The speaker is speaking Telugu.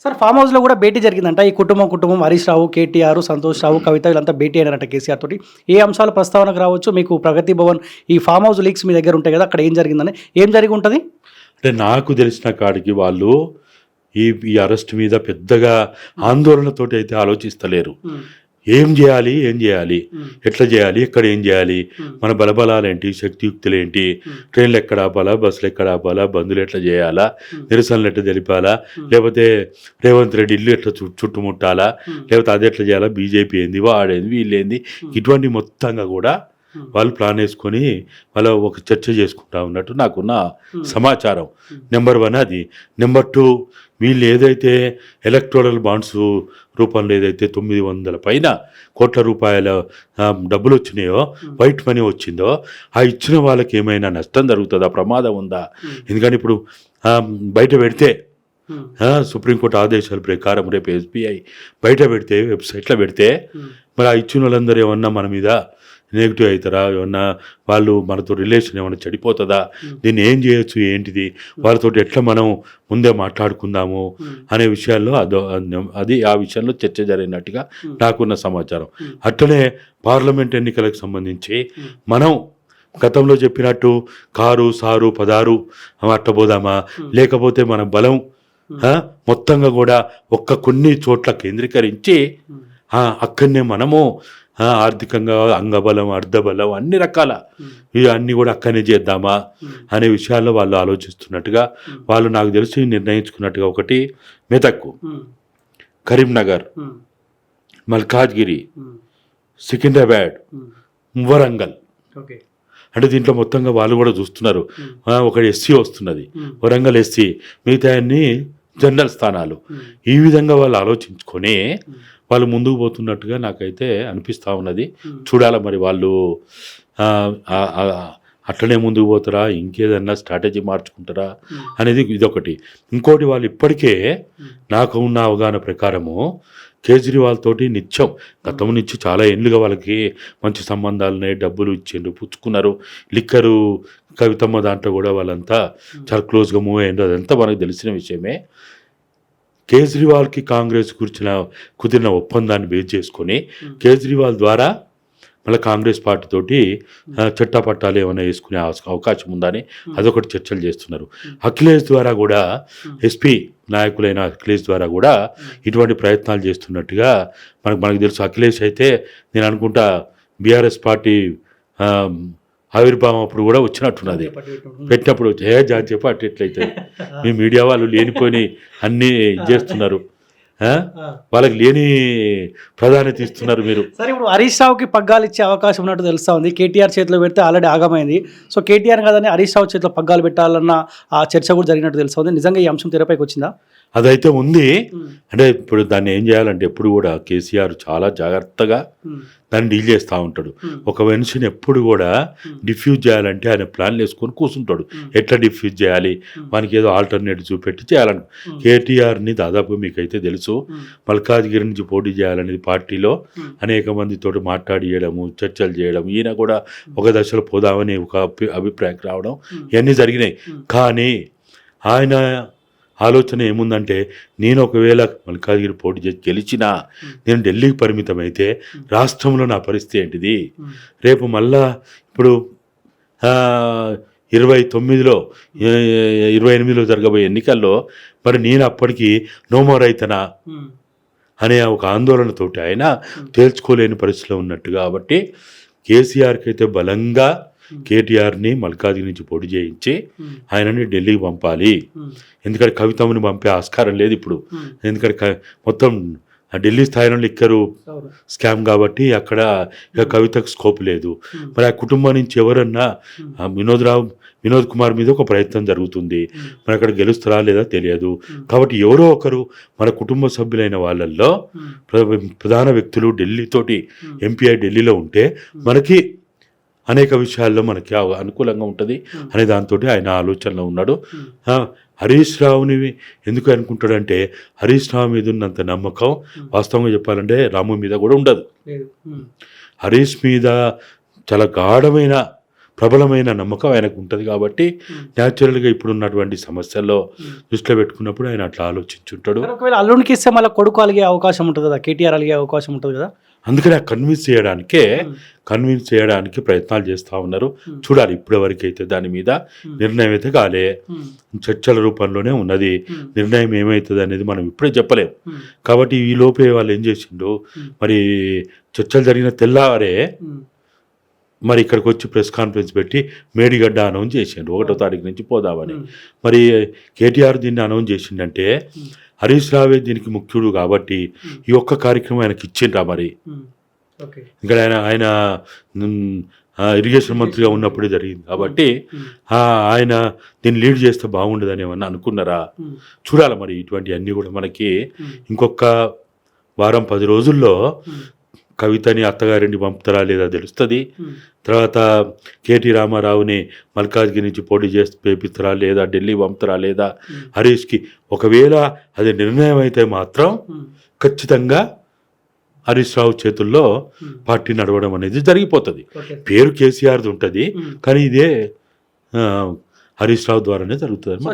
సార్ ఫామ్ హౌస్లో కూడా భేటీ జరిగిందంట. ఈ కుటుంబం హరీష్ రావు, కేటీఆర్, సంతోష్ రావు, కవిత వీళ్ళంతా భేటీ అయినారంట కేసీఆర్ తోటి. ఏ అంశాలు ప్రస్తావనకు రావచ్చు? మీకు ప్రగతి భవన్ ఈ ఫామ్ హౌస్ లీక్స్ మీ దగ్గర ఉంటాయి కదా, అక్కడ ఏం జరిగిందని, ఏం జరిగి ఉంటుంది? అంటే నాకు తెలిసిన కాడికి వాళ్ళు ఈ ఈ అరెస్ట్ మీద పెద్దగా ఆందోళనతోటి అయితే ఆలోచిస్తలేరు. ఏం చేయాలి, ఎట్లా చేయాలి, ఎక్కడ ఏం చేయాలి, మన బలబలాలేంటి, శక్తియుక్తులు ఏంటి, ట్రైన్లు ఎక్కడ ఆపాలా, బస్సులు ఎక్కడ ఆపాలా, బంధువులు ఎట్లా చేయాలా, నిరసనలు ఎట్లా తెలిపాలా, లేకపోతే రేవంత్ రెడ్డి ఇల్లు ఎట్లా చుట్టుముట్టాలా, లేకపోతే అది ఎట్లా చేయాలా, బీజేపీ ఏంది, వాడేంది, వీళ్ళేంది, ఇటువంటి మొత్తంగా కూడా వాళ్ళు ప్లాన్ వేసుకొని వాళ్ళ ఒక చర్చ చేసుకుంటా ఉన్నట్టు నాకున్న సమాచారం. నెంబర్ 1 అది. నెంబర్ 2, వీళ్ళు ఏదైతే ఎలక్టోరల్ బాండ్స్ రూపంలో ఏదైతే 900 పైన కోట్ల రూపాయల డబ్బులు వచ్చినాయో, వైట్ మనీ వచ్చిందో, ఆ ఇచ్చిన వాళ్ళకి ఏమైనా నష్టం జరుగుతుందా, ప్రమాదం ఉందా? ఎందుకంటే ఇప్పుడు బయట పెడితే సుప్రీంకోర్టు ఆదేశాల ప్రకారం రేపు SBI బయట పెడితే, వెబ్సైట్లో పెడితే, మరి ఆ ఇచ్చిన వాళ్ళందరూ ఏమన్నా మన మీద నెగిటివ్ అవుతారా, ఏమన్నా వాళ్ళు మనతో రిలేషన్ ఏమైనా చెడిపోతుందా, దీన్ని ఏం చేయొచ్చు, ఏంటిది, వాళ్ళతో ఎట్లా మనం ముందే మాట్లాడుకుందాము అనే విషయాల్లో అది ఆ విషయంలో చర్చ జరిగినట్టుగా నాకున్న సమాచారం. అట్లనే పార్లమెంట్ ఎన్నికలకు సంబంధించి మనం గతంలో చెప్పినట్టు కారు సారు పదారు అట్టబోదామా, లేకపోతే మన బలం మొత్తంగా కూడా కొన్ని చోట్ల కేంద్రీకరించి అక్కడనే మనము ఆర్థికంగా అంగబలం, అర్ధబలం, అన్ని రకాల ఇవన్నీ కూడా అక్కడనే చేద్దామా అనే విషయాల్లో వాళ్ళు ఆలోచిస్తున్నట్టుగా, వాళ్ళు నాకు తెలిసి నిర్ణయించుకున్నట్టుగా, ఒకటి మెదక్, కరీంనగర్, మల్కాజ్గిరి, సికింద్రాబాద్, వరంగల్. అంటే దీంట్లో మొత్తంగా వాళ్ళు కూడా చూస్తున్నారు. ఒకటి ఎస్సీ వస్తున్నది, వరంగల్ ఎస్సీ, మిగతా అన్ని జనరల్ స్థానాలు. ఈ విధంగా వాళ్ళు ఆలోచించుకొని వాళ్ళు ముందుకు పోతున్నట్టుగా నాకైతే అనిపిస్తూ ఉన్నది. చూడాలి మరి వాళ్ళు అట్లనే ముందుకు పోతారా, ఇంకేదన్నా స్ట్రాటజీ మార్చుకుంటారా అనేది ఇదొకటి. ఇంకోటి, వాళ్ళు ఇప్పటికే నాకు ఉన్న అవగాహన ప్రకారము కేజ్రీవాల్ తోటి నిత్యం గతం నుంచి చాలా ఏళ్ళుగా వాళ్ళకి మంచి సంబంధాలున్నాయి, డబ్బులు ఇచ్చిండ్రు, పుచ్చుకున్నారు. లిక్కరు కవితమ్మ దాంట్లో కూడా వాళ్ళంతా చాలా క్లోజ్గా మూవ్ అయ్యిండ్రు, అదంతా మనకు తెలిసిన విషయమే. కేజ్రీవాల్కి కాంగ్రెస్ కుదిరిన ఒప్పందాన్ని బేస్ చేసుకొని కేజ్రీవాల్ ద్వారా మళ్ళీ కాంగ్రెస్ పార్టీ తోటి చట్టపట్టాలు ఏమైనా వేసుకునే అవకాశం ఉందని అదొకటి చర్చలు చేస్తున్నారు. అఖిలేష్ ద్వారా కూడా, ఎస్పీ నాయకులైన అఖిలేష్ ద్వారా కూడా ఇటువంటి ప్రయత్నాలు చేస్తున్నట్టుగా మనకు తెలుసు. అఖిలేష్ అయితే నేను అనుకుంటా బీఆర్ఎస్ పార్టీ ఆవిర్భావం అప్పుడు కూడా వచ్చినట్టున్నది, పెట్టినప్పుడు చెప్పి అటు ఎట్లయితే మీ మీడియా వాళ్ళు లేనిపోయి అన్నీ చేస్తున్నారు, వాళ్ళకి లేని ప్రాధాన్యత ఇస్తున్నారు మీరు. సరే, ఇప్పుడు హరీష్ రావుకి పగ్గాలు ఇచ్చే అవకాశం ఉన్నట్టు తెలుస్తూ ఉంది. కేటీఆర్ చేతిలో పెడితే ఆల్రెడీ ఆగమైంది. సో కేటీఆర్ కాదని హరీష్ రావు చేతిలో పగ్గాలు పెట్టాలన్న ఆ చర్చ కూడా జరిగినట్టు తెలుస్తుంది. నిజంగా ఈ అంశం తెరపైకి వచ్చిందా? అదైతే ఉంది. అంటే ఇప్పుడు దాన్ని ఏం చేయాలంటే, ఎప్పుడు కూడా కేసీఆర్ చాలా జాగ్రత్తగా దాన్ని డీల్ చేస్తూ ఉంటాడు. ఒక మనిషిని ఎప్పుడు కూడా డిఫ్యూజ్ చేయాలంటే ఆయన ప్లాన్లు వేసుకొని కూర్చుంటాడు, ఎట్లా డిఫ్యూజ్ చేయాలి, మనకి ఏదో ఆల్టర్నేటివ్ చూపెట్టి చేయాలని. కేటీఆర్ని దాదాపు మీకైతే తెలుసు, మల్కాజ్గిరి నుంచి పోటీ చేయాలనేది పార్టీలో అనేక మందితో మాట్లాడియడము, చర్చలు చేయడం, ఈయన కూడా ఒక దశలో పోదామని ఒక అభిప్రాయం రావడం, ఇవన్నీ జరిగినాయి. కానీ ఆయన ఆలోచన ఏముందంటే, నేను ఒకవేళ మల్కాజ్గిరి పోటీ చేసి గెలిచినా నేను ఢిల్లీకి పరిమితం అయితే రాష్ట్రంలో నా పరిస్థితి ఏంటిది, రేపు మళ్ళా ఇప్పుడు 29లో 28లో జరగబోయే ఎన్నికల్లో మరి నేను అప్పటికి నోమోర్ అవుతానా అనే ఒక ఆందోళనతోటి ఆయన తేల్చుకోలేని పరిస్థితిలో ఉన్నట్టు. కాబట్టి కేసీఆర్కి అయితే బలంగా కేటీఆర్ని మల్కాజ్గిరి నుంచి పోటీ చేయించి ఆయనని ఢిల్లీకి పంపాలి. ఎందుకంటే కవితమ్మని పంపే ఆస్కారం లేదు ఇప్పుడు, ఎందుకంటే మొత్తం ఢిల్లీ స్థాయిలో లిక్కరు స్కామ్ కాబట్టి అక్కడ కవితకు స్కోప్ లేదు. మరి ఆ కుటుంబం నుంచి ఎవరన్నా వినోద్ కుమార్ మీద ఒక ప్రయత్నం జరుగుతుంది, మరి అక్కడ గెలుస్తారా లేదా తెలియదు. కాబట్టి ఎవరో ఒకరు మన కుటుంబ సభ్యులైన వాళ్ళల్లో ప్రధాన వ్యక్తులు ఢిల్లీతోటి ఎంపీఐ ఢిల్లీలో ఉంటే మనకి అనేక విషయాల్లో మనకి అనుకూలంగా ఉంటుంది అనే దాంతో ఆయన ఆలోచనలో ఉన్నాడు. హరీష్ రావుని ఎందుకు అనుకుంటాడంటే, హరీష్ రావు మీద ఉన్నంత నమ్మకం వాస్తవంగా చెప్పాలంటే రాము మీద కూడా ఉండదు. హరీష్ మీద చాలా గాఢమైన ప్రబలమైన నమ్మకం ఆయనకు ఉంటుంది కాబట్టి న్యాచురల్గా ఇప్పుడున్నటువంటి సమస్యల్లో దృష్టిలో పెట్టుకున్నప్పుడు ఆయన అట్లా ఆలోచించుంటాడు. మరి ఒకవేళ అల్లునికి ఇస్తే మళ్ళీ కొడుకు అలిగే అవకాశం ఉంటుంది కదా, కేటీఆర్ అలిగే అవకాశం ఉంటుంది కదా. అందుకని కన్విన్స్ చేయడానికి ప్రయత్నాలు చేస్తూ ఉన్నారు. చూడాలి ఇప్పటివరకు అయితే దాని మీద నిర్ణయం అయితే కాలే, చర్చల రూపంలోనే ఉన్నది. నిర్ణయం ఏమవుతుంది అనేది మనం ఇప్పుడే చెప్పలేము. కాబట్టి ఈ లోపే వాళ్ళు ఏం చేసిండు, మరి చర్చలు జరిగిన తెల్లారే మరి ఇక్కడికి వచ్చి ప్రెస్ కాన్ఫరెన్స్ పెట్టి మేడిగడ్డ అనౌన్స్ చేసిండు 1వ తారీఖు నుంచి పోదామని. మరి కేటీఆర్ దీన్ని అనౌన్స్ చేసిండంటే హరీష్ రావే దీనికి ముఖ్యుడు కాబట్టి ఈ ఒక్క కార్యక్రమం ఆయనకి ఇచ్చిండ్రా. మరి ఇక్కడ ఆయన ఇరిగేషన్ మంత్రిగా ఉన్నప్పుడే జరిగింది కాబట్టి ఆయన దీన్ని లీడ్ చేస్తే బాగుండదని ఏమన్నా అనుకున్నారా? చూడాలి మరి. ఇటువంటి అన్నీ కూడా మనకి ఇంకొక వారం 10 రోజుల్లో కవితని అత్తగారింటి పంపుతారా లేదా తెలుస్తుంది. తర్వాత కేటీ రామారావుని మల్కాజ్గిరి నుంచి పోటీ చేసి పేపిస్తారా లేదా, ఢిల్లీ పంపుతారా లేదా, హరీష్కి ఒకవేళ అది నిర్ణయం అయితే మాత్రం ఖచ్చితంగా హరీష్ రావు చేతుల్లో పార్టీ నడవడం అనేది జరిగిపోతుంది. పేరు కేసీఆర్ది ఉంటుంది కానీ ఇదే హరీష్ రావు ద్వారానే జరుగుతుంది.